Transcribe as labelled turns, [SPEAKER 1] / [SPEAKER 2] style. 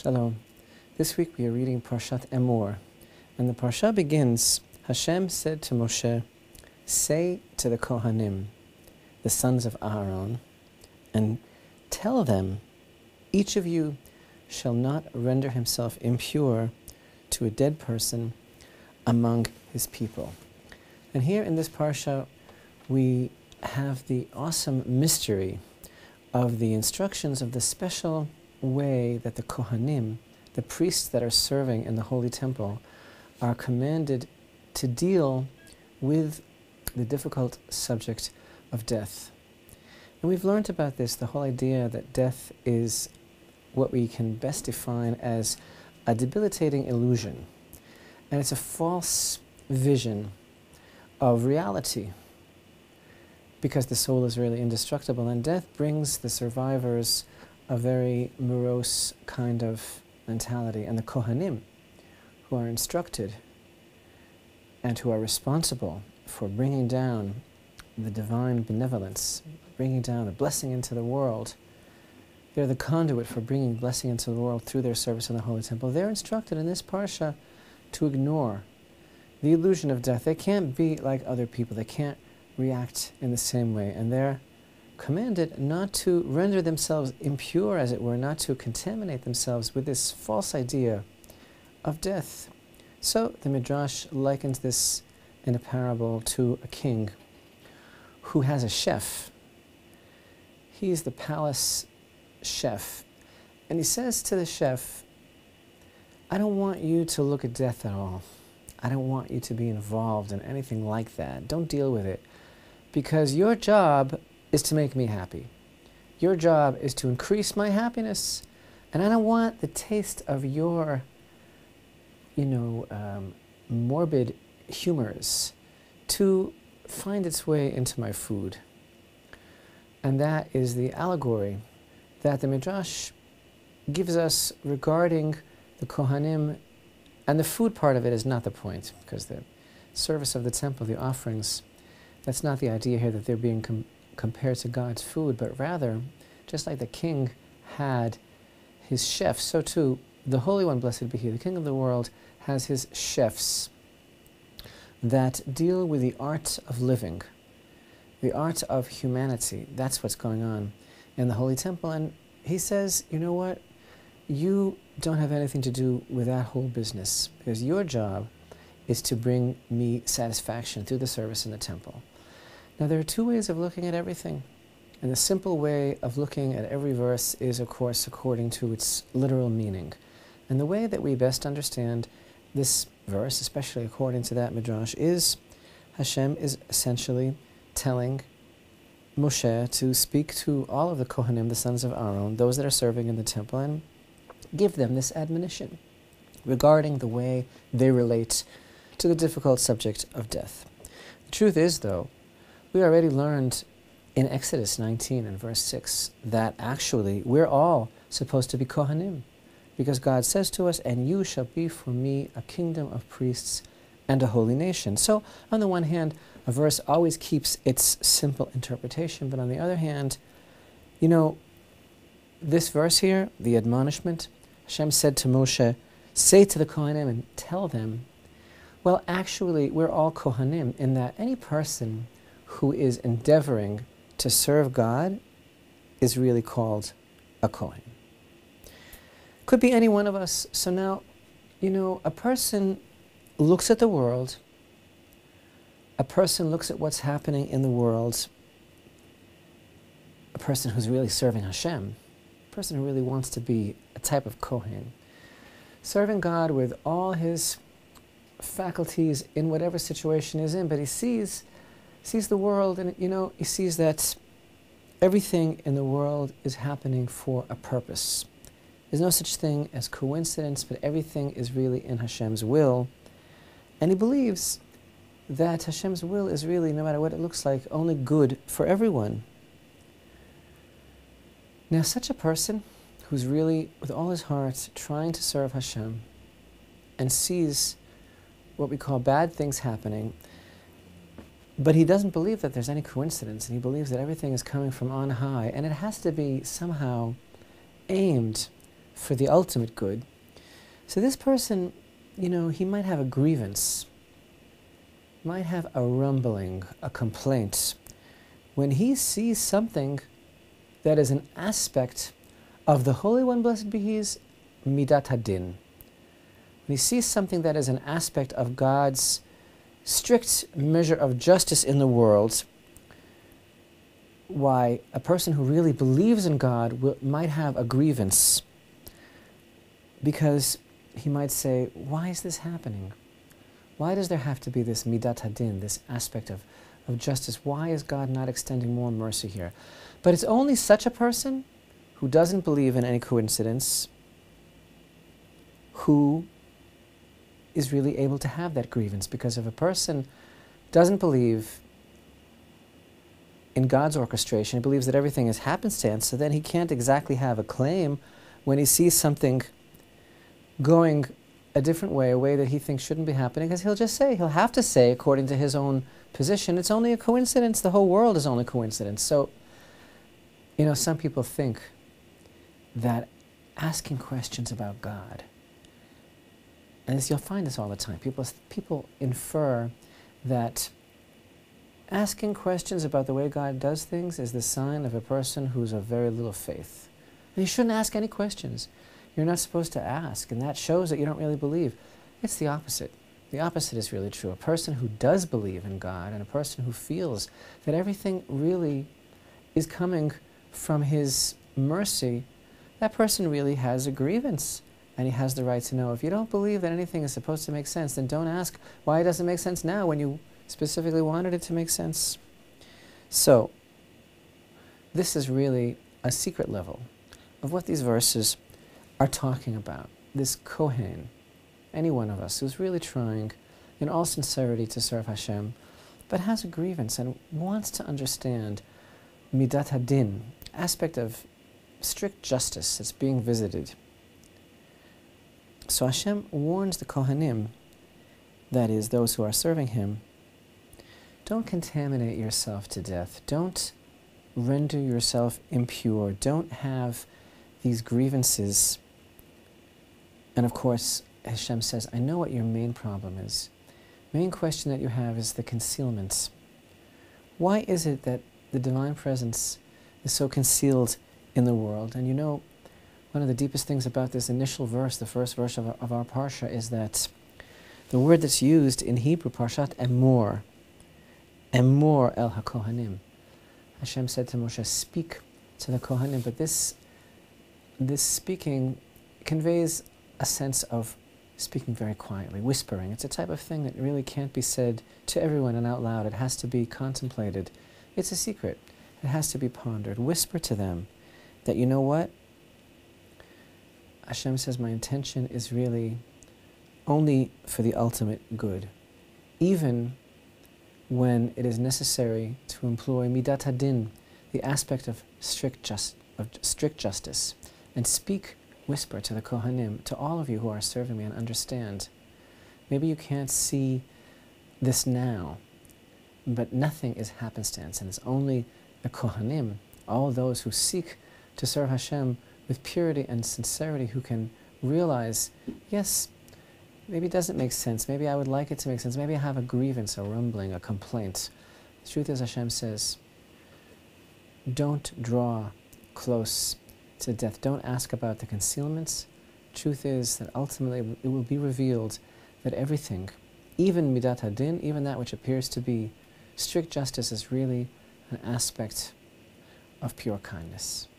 [SPEAKER 1] Shalom. This week we are reading Parashat Emor, and the Parsha begins, Hashem said to Moshe, say to the Kohanim, the sons of Aaron, and tell them, each of you shall not render himself impure to a dead person among his people. And here in this Parsha we have the awesome mystery of the instructions of the special way that the Kohanim, the priests that are serving in the Holy Temple, are commanded to deal with the difficult subject of death. And we've learned about this, the whole idea that death is what we can best define as a debilitating illusion. And it's a false vision of reality, because the soul is really indestructible, and death brings the survivors a very morose kind of mentality. And the Kohanim, who are instructed and who are responsible for bringing down the divine benevolence, bringing down a blessing into the world, they're the conduit for bringing blessing into the world through their service in the Holy Temple. They're instructed in this Parsha to ignore the illusion of death. They can't be like other people. They can't react in the same way. And they're commanded not to render themselves impure, as it were, not to contaminate themselves with this false idea of death. So the Midrash likens this in a parable to a king who has a chef. He's the palace chef. And he says to the chef, I don't want you to look at death at all. I don't want you to be involved in anything like that. Don't deal with it. Because your job is to make me happy. Your job is to increase my happiness. And I don't want the taste of your, morbid humors to find its way into my food. And that is the allegory that the Midrash gives us regarding the Kohanim. And the food part of it is not the point, because the service of the temple, the offerings, that's not the idea here that they're being compared to God's food, but rather, just like the king had his chef, so too the Holy One, blessed be He, the King of the world, has his chefs that deal with the art of living, the art of humanity. That's what's going on in the Holy Temple. And he says, you know what? You don't have anything to do with that whole business, because your job is to bring me satisfaction through the service in the temple. Now, there are two ways of looking at everything. And the simple way of looking at every verse is, of course, according to its literal meaning. And the way that we best understand this verse, especially according to that Midrash, is Hashem is essentially telling Moshe to speak to all of the Kohanim, the sons of Aaron, those that are serving in the temple, and give them this admonition regarding the way they relate to the difficult subject of death. The truth is, though, we already learned in Exodus 19 and verse 6 that actually we're all supposed to be Kohanim, because God says to us, and you shall be for me a kingdom of priests and a holy nation. So on the one hand, a verse always keeps its simple interpretation, but on the other hand, this verse here, the admonishment, Hashem said to Moshe, say to the Kohanim and tell them, well, actually, we're all Kohanim in that any person who is endeavoring to serve God is really called a Kohen. Could be any one of us. So now, a person looks at the world, a person looks at what's happening in the world, a person who's really serving Hashem, a person who really wants to be a type of Kohen, serving God with all his faculties in whatever situation he's in, but he sees the world, and he sees that everything in the world is happening for a purpose. There's no such thing as coincidence, but everything is really in Hashem's will. And he believes that Hashem's will is really, no matter what it looks like, only good for everyone. Now, such a person who's really, with all his heart, trying to serve Hashem and sees what we call bad things happening, but he doesn't believe that there's any coincidence, and he believes that everything is coming from on high, and it has to be somehow aimed for the ultimate good. So this person, he might have a grievance, might have a rumbling, a complaint, when he sees something that is an aspect of the Holy One, blessed be He's Midat Hadin. When he sees something that is an aspect of God's strict measure of justice in the world, why a person who really believes in God might have a grievance, because he might say, why is this happening? Why does there have to be this Midat Hadin, this aspect of justice? Why is God not extending more mercy here? But it's only such a person who doesn't believe in any coincidence who is really able to have that grievance. Because if a person doesn't believe in God's orchestration, he believes that everything is happenstance, so then he can't exactly have a claim when he sees something going a different way, a way that he thinks shouldn't be happening, because he'll have to say, according to his own position, it's only a coincidence, the whole world is only coincidence. So, some people think that asking questions about God, and you'll find this all the time, people infer that asking questions about the way God does things is the sign of a person who's of very little faith. And you shouldn't ask any questions. You're not supposed to ask, and that shows that you don't really believe. It's the opposite. The opposite is really true. A person who does believe in God, and a person who feels that everything really is coming from His mercy, that person really has a grievance, and he has the right to know. If you don't believe that anything is supposed to make sense, then don't ask why it doesn't make sense now when you specifically wanted it to make sense. So, this is really a secret level of what these verses are talking about. This Kohen, any one of us who's really trying in all sincerity to serve Hashem, but has a grievance and wants to understand Midat Hadin, aspect of strict justice that's being visited. So Hashem warns the Kohanim, that is, those who are serving Him, don't contaminate yourself to death. Don't render yourself impure. Don't have these grievances. And of course, Hashem says, I know what your main problem is. Main question that you have is the concealment. Why is it that the Divine Presence is so concealed in the world? And one of the deepest things about this initial verse, the first verse of our Parsha, is that the word that's used in Hebrew, Parashat Emor, Emor el HaKohanim. Hashem said to Moshe, speak to the Kohanim, but this speaking conveys a sense of speaking very quietly, whispering. It's a type of thing that really can't be said to everyone and out loud. It has to be contemplated. It's a secret. It has to be pondered. Whisper to them that, you know what? Hashem says, my intention is really only for the ultimate good. Even when it is necessary to employ Midat Hadin, the aspect of strict justice, and speak, whisper to the Kohanim, to all of you who are serving me, and understand. Maybe you can't see this now, but nothing is happenstance, and it's only the Kohanim, all those who seek to serve Hashem with purity and sincerity, who can realize, yes, maybe it doesn't make sense, maybe I would like it to make sense, maybe I have a grievance, a rumbling, a complaint. The truth is, Hashem says, don't draw close to death. Don't ask about the concealments. Truth is that ultimately it will be revealed that everything, even Midat Hadin, even that which appears to be strict justice, is really an aspect of pure kindness.